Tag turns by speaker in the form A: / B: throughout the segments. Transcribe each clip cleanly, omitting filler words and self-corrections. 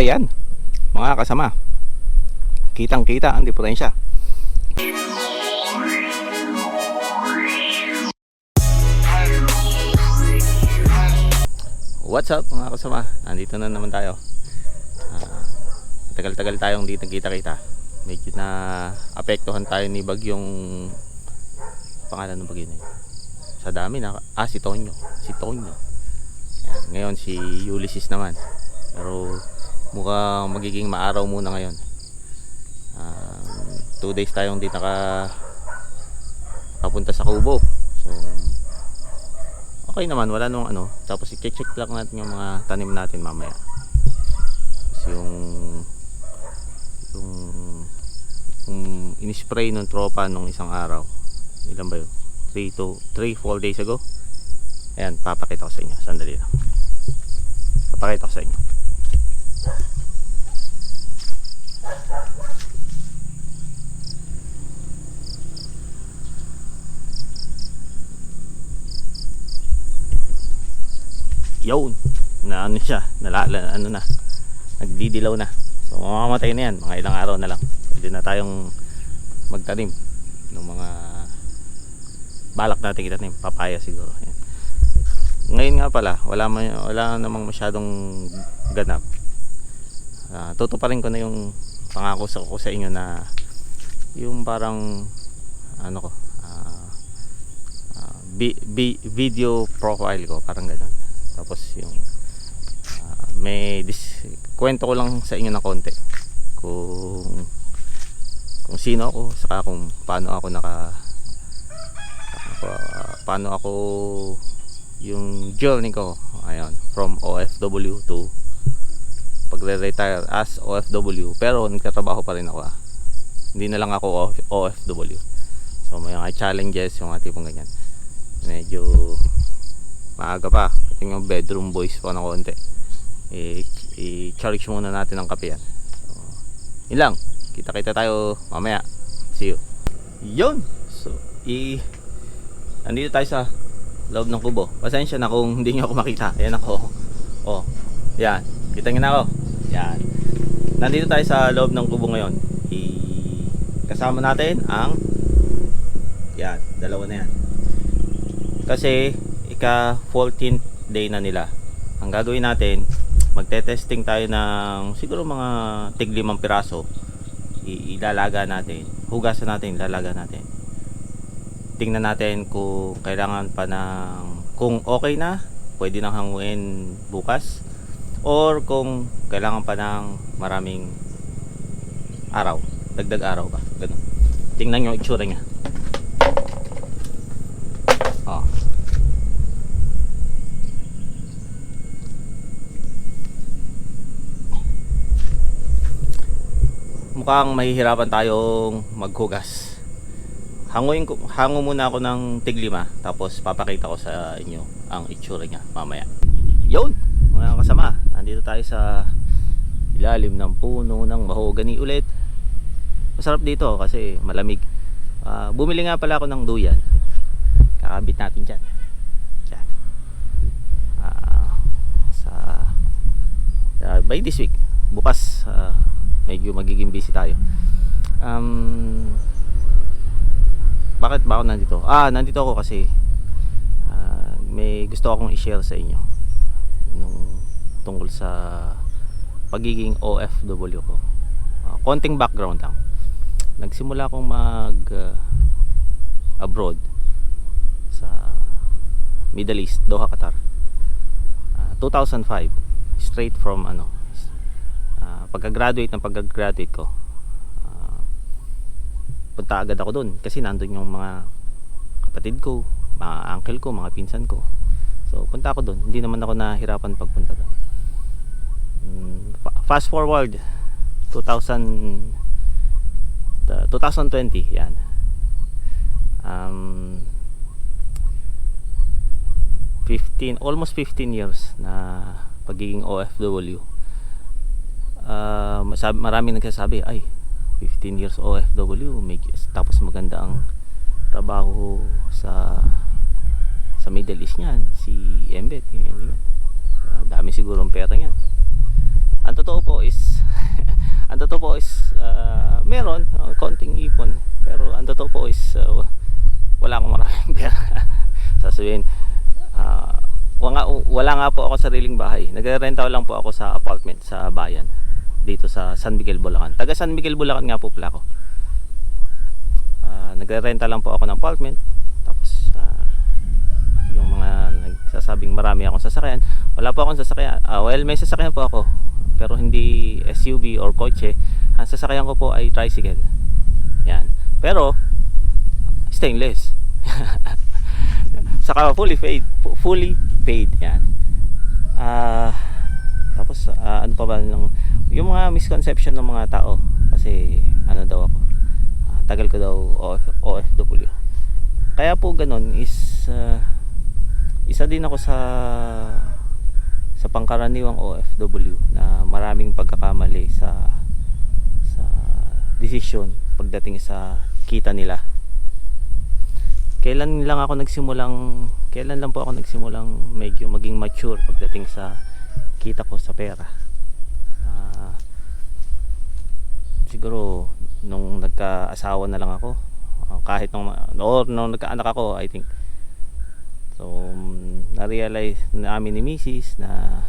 A: Ayan, mga kasama, kitang kita ang diferensya. What's up mga kasama, nandito na naman tayo. Tagal-tagal tayong di nagkita-kita. Medyo na apektuhan tayo ni bagyong, pangalan ng bagyo na yun, sa dami na, si Tonyo. Ayan, ngayon si Ulysses naman, pero mukhang magiging maaraw muna ngayon. 2 days tayong di nakapunta sa Kubo, so okay naman, wala nung ano. Tapos i-check lang natin yung mga tanim natin mamaya. Tapos yung in-spray ng tropa nung isang araw, ilan ba yun? 3-4 days ago. Ayan, papakita ko sa inyo, sandali lang. Papakita ko sa inyo. Yun, na ano siya, ano na, nagdidilaw na. So mamamatay na yan, mga ilang araw na lang. Pwede na tayong magtanim ng mga balak natin itanim, papaya siguro. Yan. Ngayon nga pala, wala namang masyadong ganap. Tutuparin ko na yung pangako ko sa inyo na yung parang ano ko, video profile ko, parang gano'n. Tapos yung kwento ko lang sa inyo na konti kung sino ako, saka kung paano ako yung journey ko, ayun, from OFW to pagre-retire as OFW, pero nagtatrabaho pa rin ako. Hindi na lang ako OFW. So may mga challenges, yung mga tipong ganyan. Medyo maaga pa, tingin yung bedroom boys pa na konti. I-charge muna natin ang kape yan. So, yun lang, kita tayo mamaya. See you. Yun. So andito tayo sa loob ng kubo. Pasensya na kung hindi nyo ako makita. Ayan ako. Oh, yan, kita nyo na ako. Yan, nandito tayo sa loob ng kubo ngayon. Kasama natin ang yan, dalawa na yan. Kasi ika 14th day na nila. Ang gagawin natin, magte-testing tayo ng siguro mga tig-5 piraso. Ilalaga natin, hugasan natin, ilalaga natin. Tingnan natin kung kailangan pa kung okay na, pwede nang hanguin bukas, or kung kailangan pa ng maraming araw, dagdag araw pa, ganun. Tingnan yung itsura niya. Mukhang mahihirapan tayong maghugas. Hango muna ako ng tig-5, tapos papakita ko sa inyo ang itsura niya mamaya. Yun, mga kasama, nandito tayo sa ilalim ng puno ng mahogany ulit. Masarap dito kasi malamig. Bumili nga pala ako ng duyan. Kakabit natin dyan. By this week, bukas, medyo magiging busy tayo. Bakit ba ako nandito? Nandito ako kasi may gusto akong i-share sa inyo tungkol sa pagiging OFW ko. Konting background lang. Nagsimula akong abroad sa Middle East, Doha, Qatar, 2005. Straight from pagka-graduate ko, punta agad ako doon kasi nandun yung mga kapatid ko, mga uncle ko, mga pinsan ko. So punta ako doon, hindi naman ako nahirapan pagpunta doon. Fast forward 2020, yan, almost 15 years na pagiging OFW. Maraming nagsasabi, ay 15 years OFW, tapos maganda ang trabaho sa Middle East niyan, si Embet, dami sigurong pera niyan. Ang totoo po is ang totoo po is meron konting ipon, pero ang totoo po is wala akong maraming pera. Sasabihin, wala nga po ako sariling bahay. Nagre-renta lang po ako sa apartment sa bayan dito sa San Miguel, Bulacan. Taga San Miguel, Bulacan nga po pala ako. Nagre-renta lang po ako ng apartment. Tapos yung mga nagsasabing marami akong sasakyan, wala po akong sasakyan. Well, may sasakyan po ako, pero hindi SUV or kotse. Ang sasakyan ko po ay tricycle. Yan. Pero stainless. Saka fully paid. Yan. Tapos ano pa ba yung mga misconception ng mga tao, kasi ano daw ako, tagal ko daw OFW. Kaya po ganun is isa din ako sa pangkaraniwang OFW na maraming pagkakamali sa desisyon pagdating sa kita nila. Kailan lang po ako nagsimulang medyo maging mature pagdating sa kita ko sa pera? Siguro nung nagka-asawa na lang ako, kahit nung nagka-anak ako, I think. So na-realize namin ni Mrs. na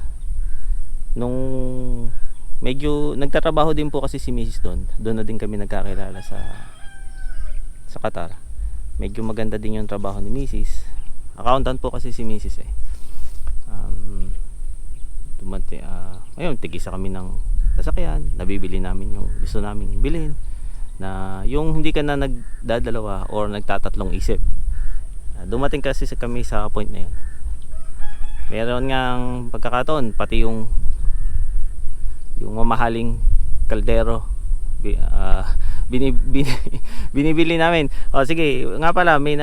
A: nung medyo nagtatrabaho din po kasi si Mrs. doon na din kami nagkakilala sa Qatar. Medyo maganda din yung trabaho ni Mrs. Accountant po kasi si Mrs. Ayun, tigisa kami ng sasakyan, nabibili namin yung gusto namin bilhin, na yung hindi ka na nagdadalawa or nagtatatlong isip. Dumating kasi kami sa point na yun. Meron ngang pagkakataon, pati yung mamahaling kaldero binibili namin. Sige, nga pala, may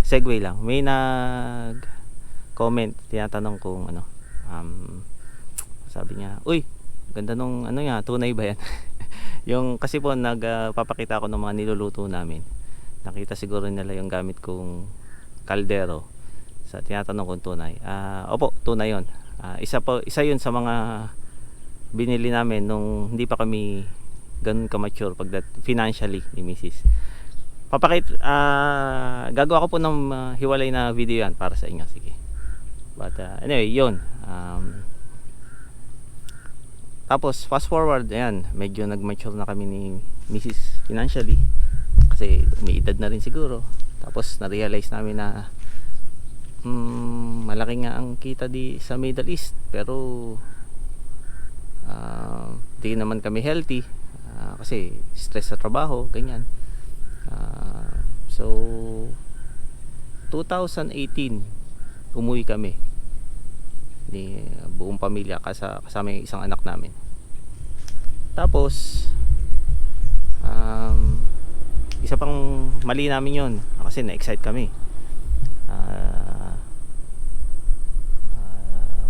A: segue lang. May nag comment, tinatanong kung sabi niya, "Uy, ganda nung tunay ba yan?" Yung kasi po nagpapakita ako ng mga niluluto namin. Nakita siguro nila yung gamit kong kaldero. Sa tinatanong kung tunay. Opo, tunay 'yon. Isa 'yun sa mga binili namin nung hindi pa kami ganun ka-mature financially ni Mrs. Gagawa ko po ng hiwalay na video yan para sa inyo. Sige. But anyway, yun. Tapos fast forward, ayan, medyo nag-mature na kami ni Mrs. financially, kasi may edad na rin siguro. Tapos na-realize namin na malaki nga ang kita sa Middle East, pero di naman kami healthy, kasi stress sa trabaho, ganyan. So 2018 umuwi kami ni buong pamilya, kasama yung isang anak namin. Tapos isa pang mali namin yon, kasi na-excite kami.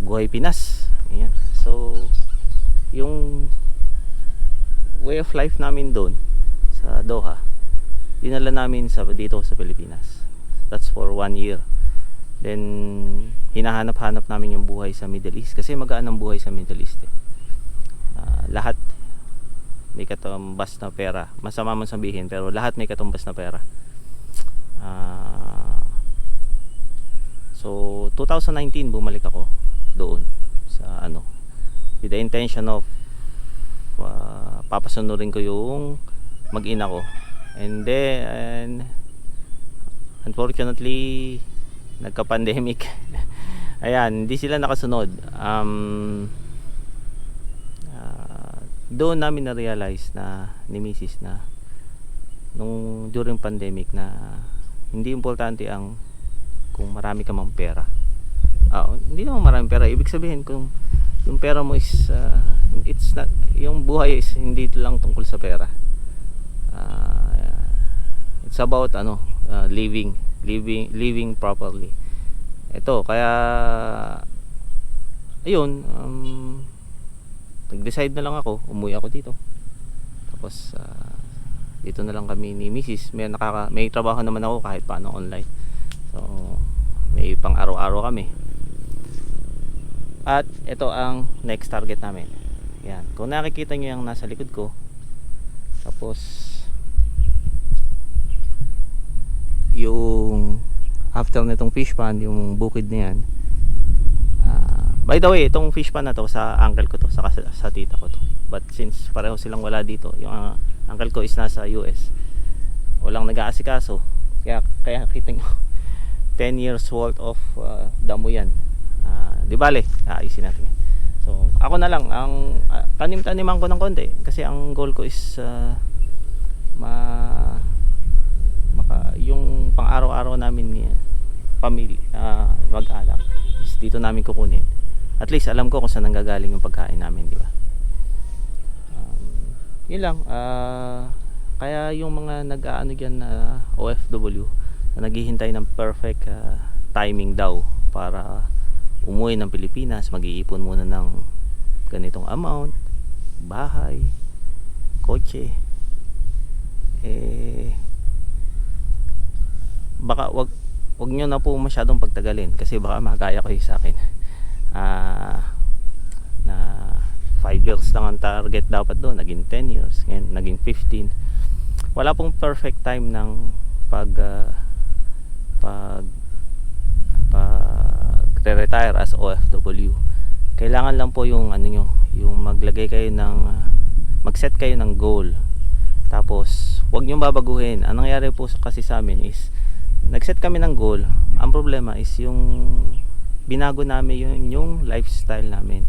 A: Buhay Pinas, ayan. So yung way of life namin doon sa Doha, dinala namin dito sa Pilipinas. That's for 1 year. Then hinahanap-hanap namin yung buhay sa Middle East, kasi magaan ang buhay sa Middle East lahat may katumbas na pera. Masama man sabihin, pero lahat may katumbas na pera. So 2019 bumalik ako doon sa with the intention of papasunurin ko yung mag-ina ko. And then unfortunately nagka-pandemic. Ayan, hindi sila nakasunod. Doon namin na-realize na ni Mrs. na nung during pandemic na hindi importante ang kung marami ka mang pera. Hindi naman maraming pera. Ibig sabihin, kung yung pera mo is it's not, yung buhay is hindi lang tungkol sa pera. It's about living properly. Ito, kaya ayun, nag-decide na lang ako, umuwi ako dito. Tapos dito na lang kami ni Mrs. May trabaho naman ako kahit paano online. So may pang araw-araw kami. At ito ang next target namin. Yan, kung nakikita nyo yung nasa likod ko, tapos yung after nitong fish pond, yung bukid na yan. By the way, itong fish pond na to sa uncle ko to, sa tita ko to. But since pareho silang wala dito, yung uncle ko is nasa US, walang nag-aasikaso, kaya kita nyo 10 years worth of damo yan. Di bale, ayusin natin yan. So ako na lang ang tanim-taniman ko ng konti, kasi ang goal ko is yung pang-araw-araw namin ni pamilya, mag-alak is dito namin kukunin. At least alam ko kung saan nanggagaling yung pagkain namin, di ba? Yun lang. Kaya yung mga nag-aano dyan na OFW na naghihintay ng perfect timing daw para umuwi ng Pilipinas, mag-iipon muna ng ganitong amount, bahay, kotse, baka wag nyo na po masyadong pagtagalin, kasi baka magaya kayo sa akin. Na 5 years lang ang target dapat doon, naging 10 years, ngayon naging 15. Wala pong perfect time ng retire as OFW. Kailangan lang po yung yung maglagay kayo ng mag-set kayo ng goal. Tapos wag niyo babaguhin. Ang nangyari po kasi sa amin is nag-set kami ng goal. Ang problema is yung binago namin yung lifestyle namin.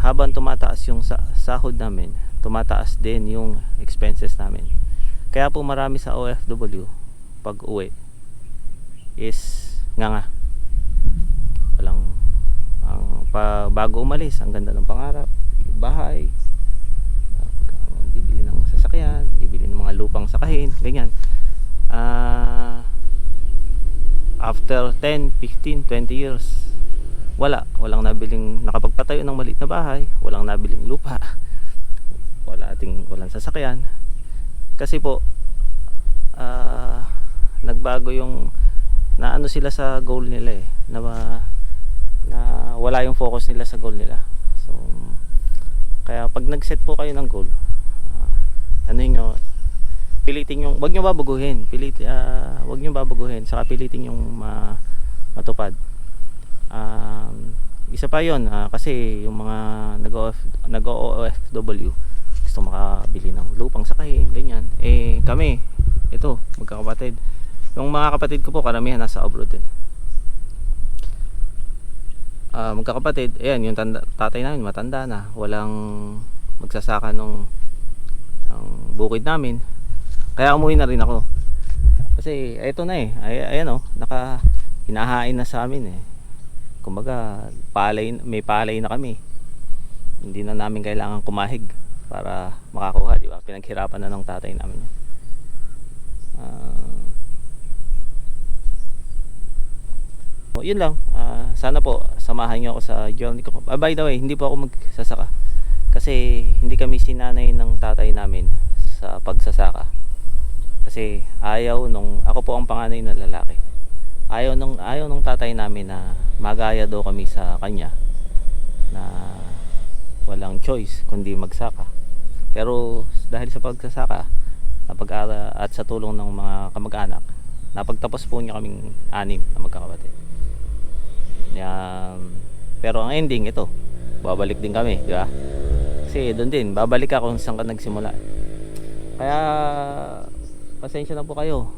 A: Habang tumataas yung sahod namin, tumataas din yung expenses namin. Kaya po marami sa OFW pag uwi is nga walang bago umalis, ang ganda ng pangarap, bahay, bibili ng sasakyan, bibili ng mga lupang sakahin, ganyan. After 10, 15, 20 years, walang nabiling, nakapagpatayo ng maliit na bahay, walang nabiling lupa, walang sasakyan, kasi po nagbago yung naano sila sa goal nila na wala yung focus nila sa goal nila. So kaya pag nag-set po kayo ng goal, pilitin yung, wag nyo babaguhin, wag nyo babaguhin, saka pilitin yung matupad. Isa pa yon, kasi yung mga nag-OFW gusto makabili ng lupang sakahin, ganyan. Kami, ito, magkakapatid, yung mga kapatid ko po karamihan nasa abroad din. Magkakapatid, ayan, yung tatay namin matanda na, walang magsasaka nung bukid namin, kaya umuwi na rin ako, kasi eto na ayan hinahain na sa amin kumbaga may palay na kami, hindi na namin kailangan kumahig para makakuha, di ba? Pinaghirapan na ng tatay namin. Yun lang. Sana po samahan niyo ako sa journey ko. By the way, hindi po ako magsasaka kasi hindi kami sinanay ng tatay namin sa pagsasaka, kasi ako po ang panganay na lalaki, ayaw nung tatay namin na magaya daw kami sa kanya na walang choice kundi magsaka. Pero dahil sa pagsasaka at sa tulong ng mga kamag-anak, napagtapos po niya kaming 6 na magkakapatid. Pero ang ending ito, babalik din kami, di ba? Kasi doon din, babalik ka kung saan ka nagsimula. Kaya pasensya na po kayo.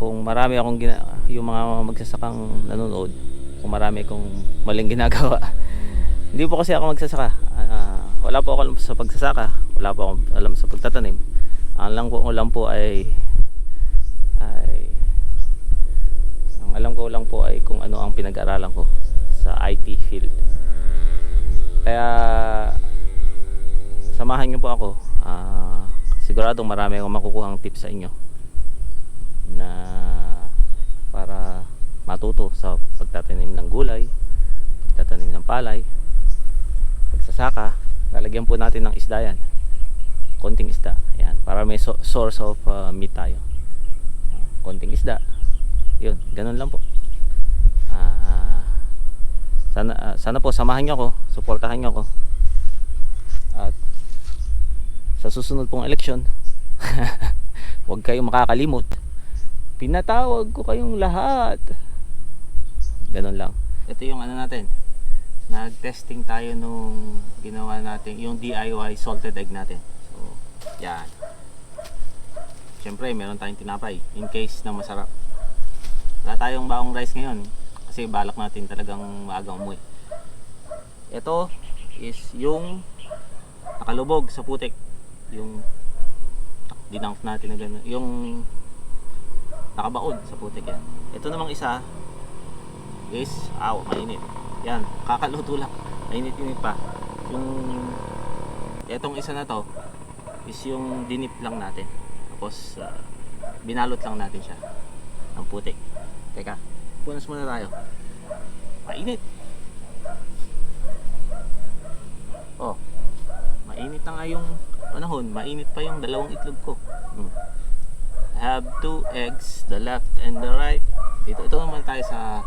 A: Kung marami akong yung mga magsasakang nanonood, kung marami akong maling ginagawa. Hindi po kasi ako magsasaka. Wala po ako alam sa pagsasaka, wala po akong alam sa pagtatanim. Ang alam ko lang po ay kung ano ang pinag-aralan ko sa IT field. Kaya samahan niyo po ako. Siguradong marami akong makukuhang tips sa inyo na para matuto sa pagtatanim ng gulay, pagtatanim ng palay, pagsasaka. Lalagyan po natin ng isda yan, konting isda, yan, para may source of meat tayo. Konting isda, yun, ganun lang po. Sana po samahan niyo ako, suportahan niyo ako. At sa susunod pong eleksyon, huwag kayong makakalimot. Pinatawag ko kayong lahat. Ganun lang. Ito yung ano natin. Nag-testing tayo nung ginawa natin yung DIY salted egg natin. So, yan. Siyempre, meron tayong tinapay in case na masarap. Wala tayong baong rice ngayon kasi balak natin talagang maagang umuwi. Ito is yung nakalubog sa putik. Yung dinamp natin na gano'n. Yung nakabaon sa putik yan. Ito namang isa is, mainit. Yan, kakaluto lang. Mainit-init pa. Yung etong isa na to is yung dinip lang natin. Tapos binalot lang natin siya ng putik. Teka, punas muna tayo. Mainit. Oh, mainit na nga yung panahon. Mainit pa yung dalawang itlog ko. I have 2 eggs, the left and the right. Ito naman tayo sa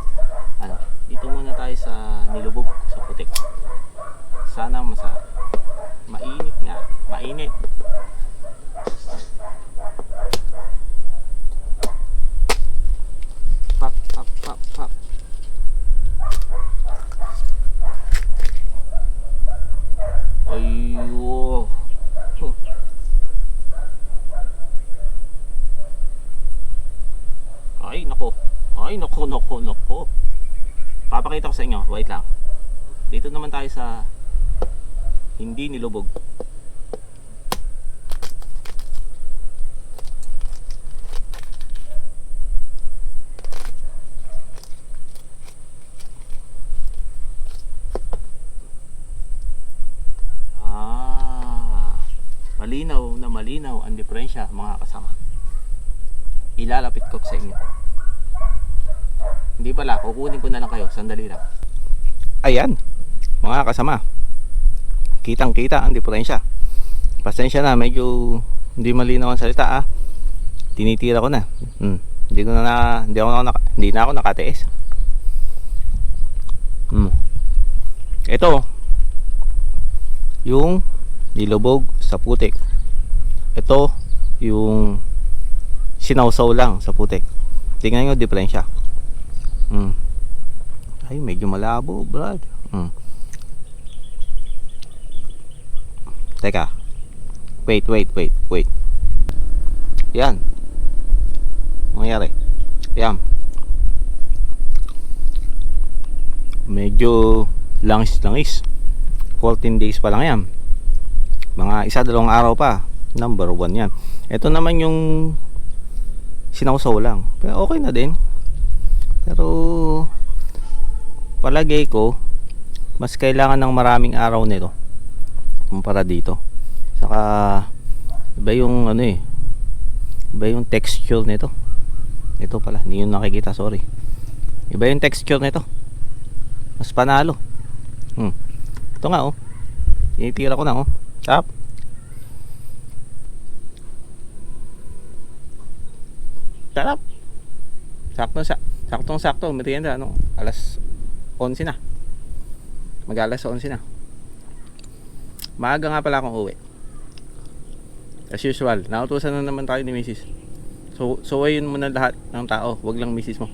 A: dito muna tayo sa nilubog sa putik. Sana masarap. Mainit nga, mainit. Pop, pop, pop, pop. Ayun. Ay, nako. Ay, nako. Papakita ko sa inyo. Wait lang. Dito naman tayo sa hindi nilubog. Malinaw ang diferensya, mga kasama. Ilalapit ko sa inyo. Hindi pala, kukunin ko na lang kayo. Sandali lang. Ayan, mga kasama. Kitang-kita ang diferensya. Pasensya na, medyo hindi malinaw ang salita Tinitira ko na. Hindi na ako nakatiis. Ito yung nilubog sa putik. Ito yung sinawsaw lang sa putik. Tingnan nyo diferensya. Ay, medyo malabo, brad. Teka. Wait. Yan. Nangyari. Yan. Medyo langis. 14 days pa lang yan. Mga 1-2 araw pa. Number 1 yan. Ito naman yung sinawsaw lang. Pero okay na din. Pero palagay ko mas kailangan ng maraming araw nito kumpara dito. Saka iba yung iba yung texture nito. Ito pala, hindi yung nakikita, sorry. Iba yung texture nito. Mas panalo. Ito nga tinitira ko na Tap. Sarap. Saktong-sakto, merienda alas 11 na. Mag-alas 11 na. Maaga nga pala akong uwi. As usual, nautusan na naman tayo ni Mrs. So ayun muna lahat ng tao, wag lang Mrs. mo.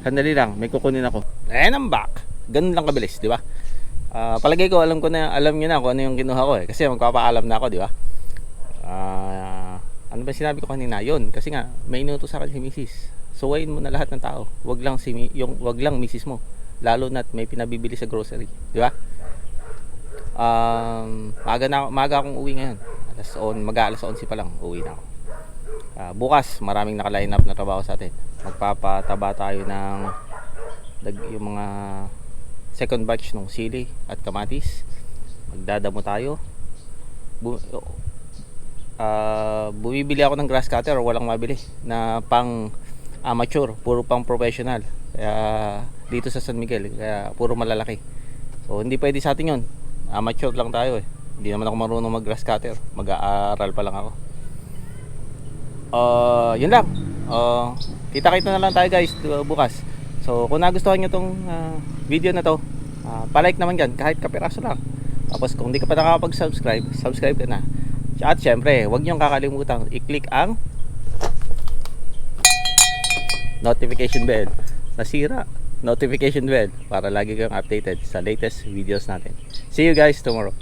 A: Sandali lang, may kukunin ako. And I'm back. Ganun lang kabilis, di ba? Palagay ko alam niyo na kung ano yung kinuha ko kasi magpapaalam na ako, di ba? Ano ba sinabi ko kanina? Yun, kasi nga may inutos sa akin si Mrs. Suwayin mo na lahat ng tao. Wag lang Mrs. mo. Lalo na't may pinabibili sa grocery, di ba? Maaga akong uwi ngayon. Mag-aalas 11 pa lang uwi na ako. Bukas maraming naka-line up na trabaho sa atin. Magpapataba tayo ng yung mga second batch ng sili at kamatis. Magdadamo tayo. Bumibili ako ng grass cutter o walang mabili na pang amateur, puro pang professional. Kaya dito sa San Miguel, kaya puro malalaki. So hindi pwede sa atin yun. Amateur lang tayo Hindi naman ako marunong mag grass cutter. Mag-aaral pa lang ako. Yun lang. kita-kita na lang tayo guys bukas. So kung nagustuhan nyo tong video na to, palike naman yan kahit kapiraso lang. Tapos kung di ka pa nakakapag-subscribe, subscribe ka na. At syempre, huwag nyo kakalimutan i-click ang notification bell. Nasira, notification bell para lagi kang updated sa latest videos natin. See you guys tomorrow.